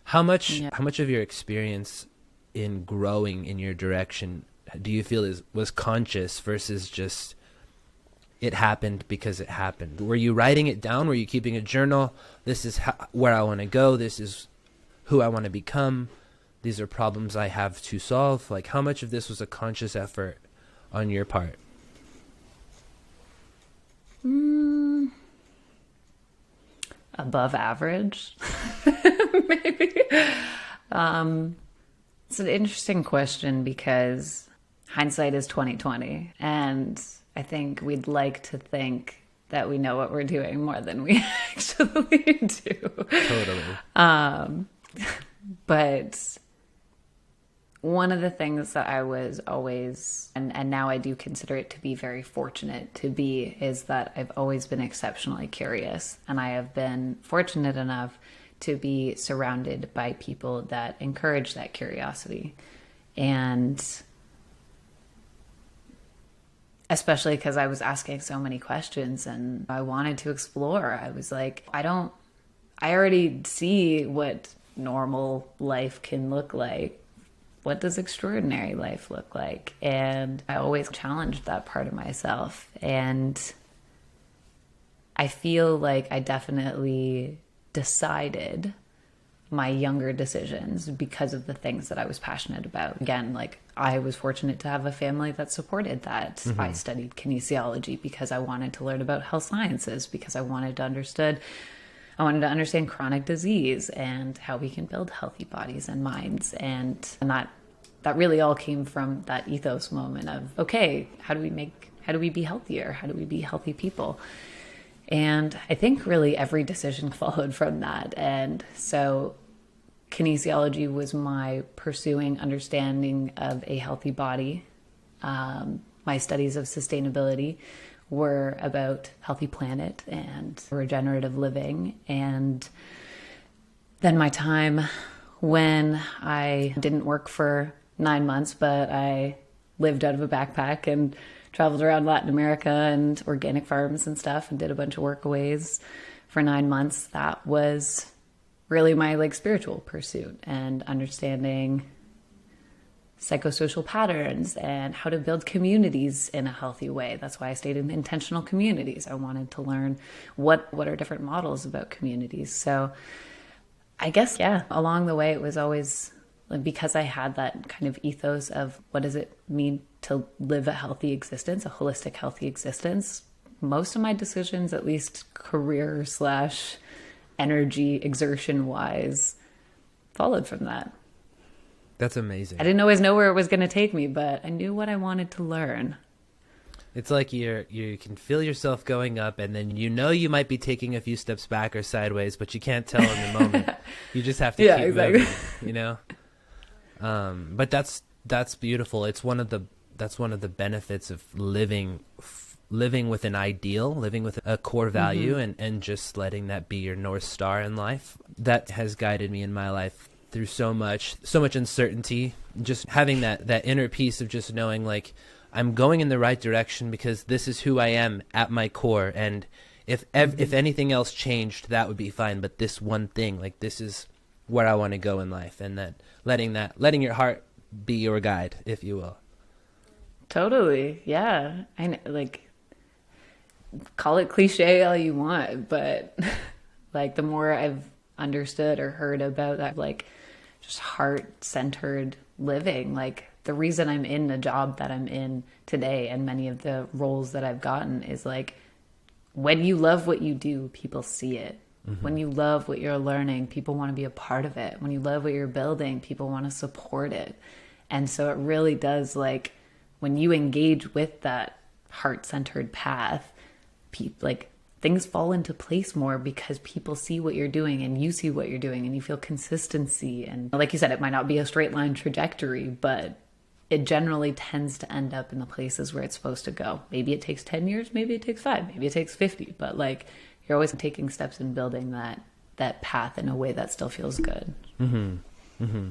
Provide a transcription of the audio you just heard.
How much of your experience in growing in your direction do you feel was conscious versus just it happened because it happened? Were you writing it down? Were you keeping a journal? This is where I want to go. This is who I want to become. These are problems I have to solve. Like, how much of this was a conscious effort on your part? Above average, maybe. It's an interesting question because hindsight is 2020, and I think we'd like to think that we know what we're doing more than we actually do. Totally. But one of the things that I was always, and now I do consider it to be very fortunate to be, is that I've always been exceptionally curious. And I have been fortunate enough to be surrounded by people that encourage that curiosity. And especially because I was asking so many questions and I wanted to explore. I was like, I already see what normal life can look like. What does extraordinary life look like? And I always challenged that part of myself. And I feel like I definitely decided my younger decisions because of the things that I was passionate about. Again, like, I was fortunate to have a family that supported that. Mm-hmm. I studied kinesiology because I wanted to learn about health sciences, because I wanted to understand chronic disease and how we can build healthy bodies and minds. And that really all came from that ethos moment of, okay, how do we be healthier? How do we be healthy people? And I think really every decision followed from that. And so kinesiology was my pursuing understanding of a healthy body. My studies of sustainability were about healthy planet and regenerative living. And then my time when I didn't work for 9 months, but I lived out of a backpack and traveled around Latin America and organic farms and stuff and did a bunch of workaways for 9 months. That was really my spiritual pursuit and understanding psychosocial patterns and how to build communities in a healthy way. That's why I stayed in intentional communities. I wanted to learn what are different models about communities. So I guess, yeah, along the way, it was always because I had that kind of ethos of what does it mean to live a healthy existence, a holistic, healthy existence. Most of my decisions, at least career / energy exertion wise, followed from that. That's amazing. I didn't always know where it was going to take me, but I knew what I wanted to learn. It's like you can feel yourself going up, and then you might be taking a few steps back or sideways, but you can't tell in the moment. You just have to keep moving, But that's beautiful. It's one of the benefits of living with an ideal, living with a core value, mm-hmm. and just letting that be your North Star in life. That has guided me in my life through so much uncertainty. Just having that inner peace of just knowing, like, I'm going in the right direction because this is who I am at my core. And if anything else changed, that would be fine. But this one thing, like, this is where I want to go in life. And that letting your heart be your guide, if you will. Totally. Yeah. Call it cliche all you want, but the more I've understood or heard about that, just heart-centered living, the reason I'm in the job that I'm in today and many of the roles that I've gotten is when you love what you do, people see it. Mm-hmm. When you love what you're learning, people want to be a part of it. When you love what you're building, people want to support it. And so it really does, when you engage with that heart-centered path, things fall into place more because people see what you're doing and you see what you're doing and you feel consistency. And like you said, it might not be a straight line trajectory, but it generally tends to end up in the places where it's supposed to go. Maybe it takes 10 years, maybe it takes 5, maybe it takes 50, but you're always taking steps in building that path in a way that still feels good. Mm-hmm. Mm-hmm.